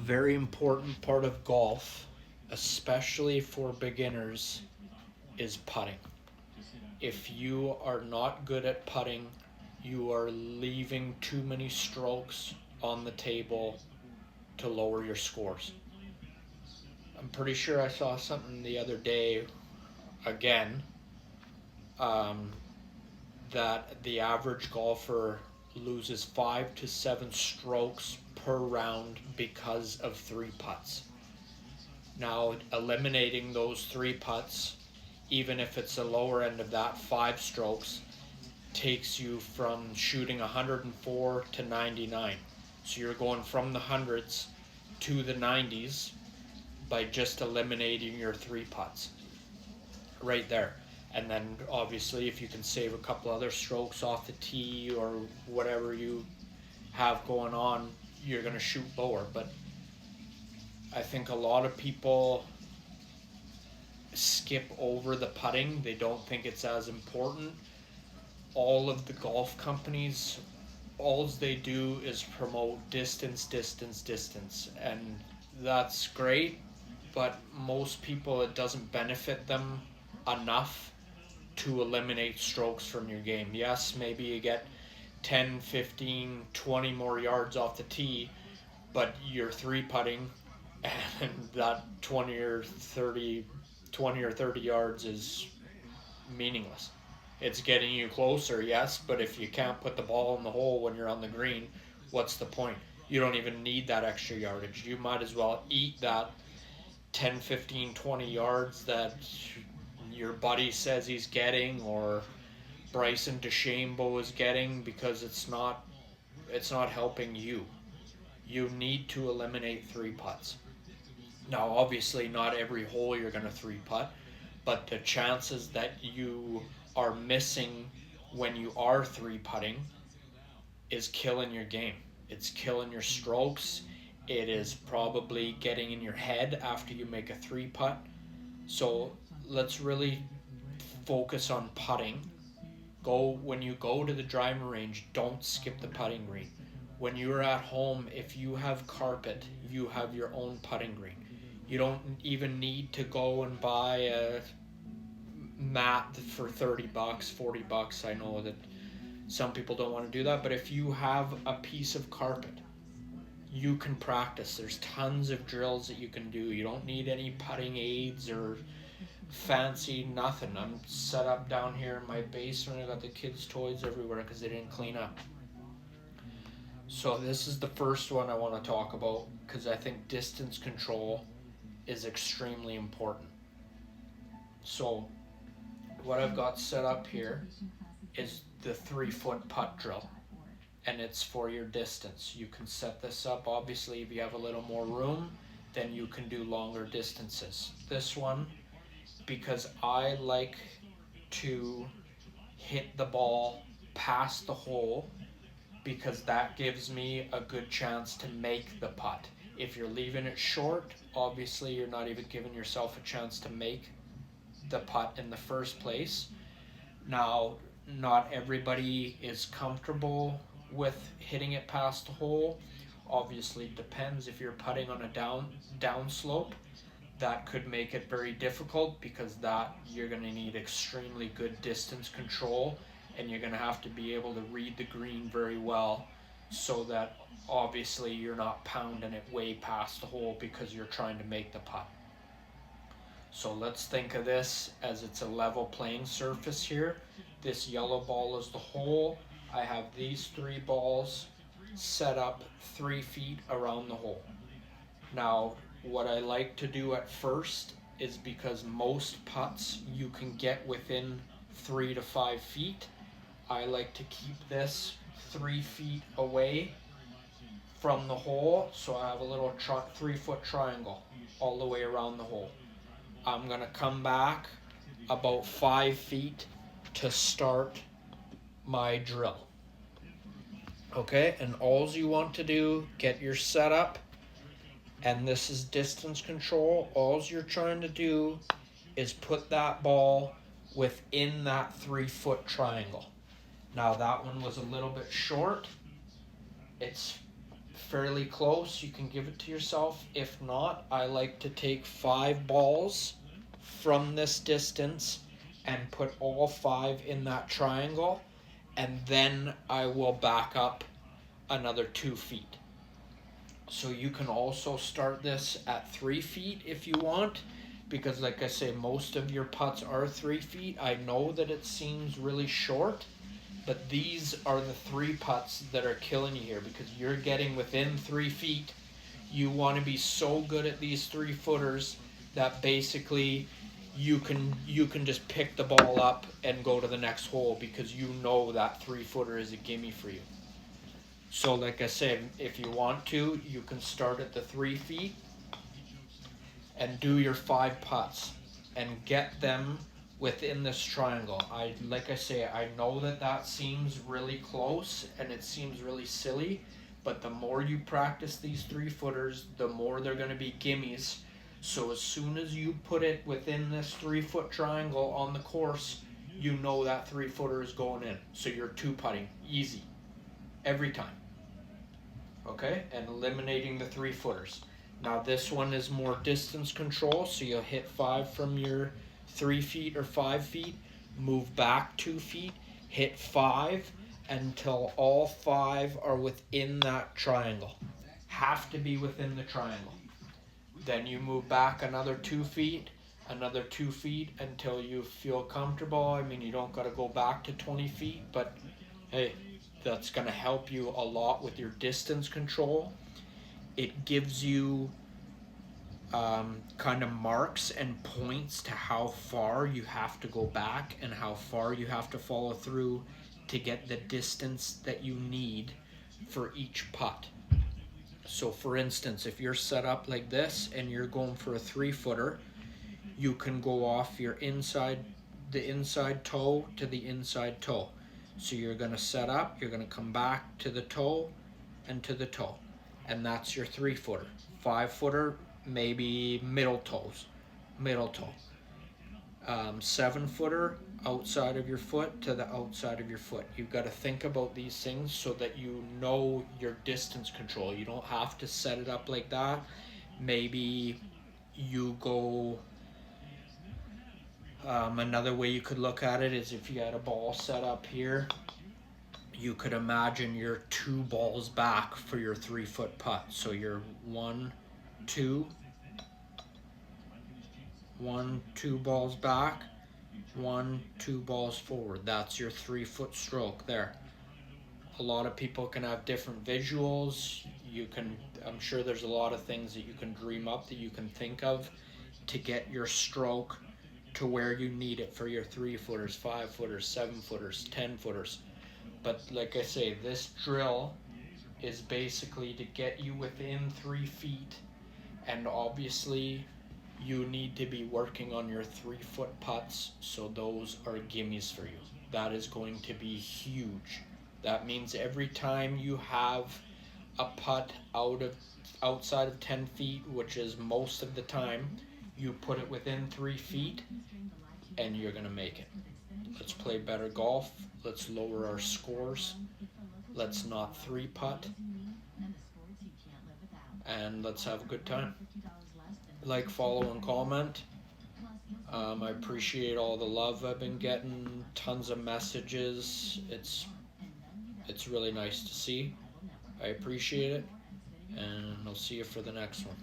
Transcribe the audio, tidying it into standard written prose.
A very important part of golf, especially for beginners, is putting. If you are not good at putting, you are leaving too many strokes on the table to lower your scores. I'm pretty sure I saw something the other day, again, um, that the average golfer loses 5 to 7 strokes per round because of three putts. Now, eliminating those three putts, even if it's the lower end of that, 5 strokes, takes you from shooting 104 to 99. So you're going from the hundreds to the 90s by just eliminating your three putts right there. And then obviously, if you can save a couple other strokes off the tee or whatever you have going on, you're going to shoot lower. But I think a lot of people skip over the putting. They don't think it's as important. All of the golf companies, all they do is promote distance, distance, distance. And that's great, but most people, it doesn't benefit them enough to eliminate strokes from your game. Yes, maybe you get 10, 15, 20 more yards off the tee, but you're three putting, and that 20 or 30 yards is meaningless. It's getting you closer, yes, but if you can't put the ball in the hole when you're on the green, what's the point? You don't even need that extra yardage. You might as well eat that 10, 15, 20 yards that your buddy says he's getting, or Bryson DeChambeau is getting, because it's not helping you. You need to eliminate three putts. Now, obviously, not every hole you're going to three putt, but the chances that you are missing when you are three putting is killing your game. It's killing your strokes. It is probably getting in your head after you make a three putt. So let's really focus on putting. When you go to the driving range, don't skip the putting green. When you're at home, if you have carpet, you have your own putting green. You don't even need to go and buy a mat for $30, $40. I know that some people don't want to do that, but if you have a piece of carpet, you can practice. There's tons of drills that you can do. You don't need any putting aids or fancy nothing. I'm set up down here in my basement. I got the kids' toys everywhere because they didn't clean up. So this is the first one I want to talk about, because I think distance control is extremely important. So what I've got set up here is the 3-foot putt drill, and it's for your distance. You can set this up, obviously, if you have a little more room, then you can do longer distances. This one, because I like to hit the ball past the hole, because that gives me a good chance to make the putt. If you're leaving it short, obviously you're not even giving yourself a chance to make the putt in the first place. Now, not everybody is comfortable with hitting it past the hole. Obviously, it depends. If you're putting on a down slope, that could make it very difficult, because that you're going to need extremely good distance control, and you're going to have to be able to read the green very well, so that obviously you're not pounding it way past the hole because you're trying to make the putt. So let's think of this as it's a level playing surface here. This yellow ball is the hole. I have these three balls set up 3 feet around the hole. Now, what I like to do at first is, because most putts you can get within 3 to 5 feet, I like to keep this 3 feet away from the hole, so I have a little 3-foot triangle all the way around the hole. I'm going to come back about 5 feet to start my drill. Okay, and all you want to do, get your setup, and this is distance control. All you're trying to do is put that ball within that 3-foot triangle. Now that one was a little bit short. It's fairly close, you can give it to yourself. If not, I like to take 5 balls from this distance and put all 5 in that triangle, and then I will back up another 2 feet. So you can also start this at 3 feet if you want, because like I say, most of your putts are 3 feet. I know that it seems really short, but these are the 3 putts that are killing you here, because you're getting within 3 feet. You want to be so good at these 3-footers that basically you can just pick the ball up and go to the next hole, because you know that 3-footer is a gimme for you. So like I said, if you want to, you can start at the 3 feet and do your 5 putts and get them within this triangle. Like I say, I know that seems really close and it seems really silly, but the more you practice these 3-footers, the more they're going to be gimmies. So as soon as you put it within this 3-foot triangle on the course, you know that 3-footer is going in. So you're 2-putting easy every time. Okay, and eliminating the 3-footers. Now this one is more distance control, so you'll hit 5 from your 3 feet or 5 feet, move back 2 feet, hit 5 until all 5 are within that triangle. Have to be within the triangle. Then you move back another 2 feet, another 2 feet until you feel comfortable. I mean, you don't got to go back to 20 feet, but hey, that's going to help you a lot with your distance control. It gives you kind of marks and points to how far you have to go back and how far you have to follow through to get the distance that you need for each putt. So for instance, if you're set up like this and you're going for a 3-footer, you can go off your the inside toe to the inside toe. So you're going to set up, you're going to come back to the toe and to the toe, and that's your 3-footer. 5-footer, maybe middle toe. 7-footer, outside of your foot to the outside of your foot. You've got to think about these things so that you know your distance control. You don't have to set it up like that. Maybe you go, another way you could look at it is if you had a ball set up here, you could imagine you're 2 balls back for your 3-foot putt. So you're 1, 2, 1, 2 balls back, 1, 2 balls forward. That's your 3-foot stroke there. A lot of people can have different visuals. I'm sure there's a lot of things that you can dream up, that you can think of to get your stroke to where you need it for your 3-footers, 5-footers, 7-footers, 10-footers. But like I say, this drill is basically to get you within 3 feet, and obviously you need to be working on your 3-foot putts, so those are gimmies for you. That is going to be huge. That means every time you have a putt outside of 10 feet, which is most of the time, you put it within 3 feet and you're going to make it. Let's play better golf. Let's lower our scores. Let's not 3-putt. And let's have a good time. Like, follow, and comment. I appreciate all the love I've been getting. Tons of messages. It's really nice to see. I appreciate it. And I'll see you for the next one.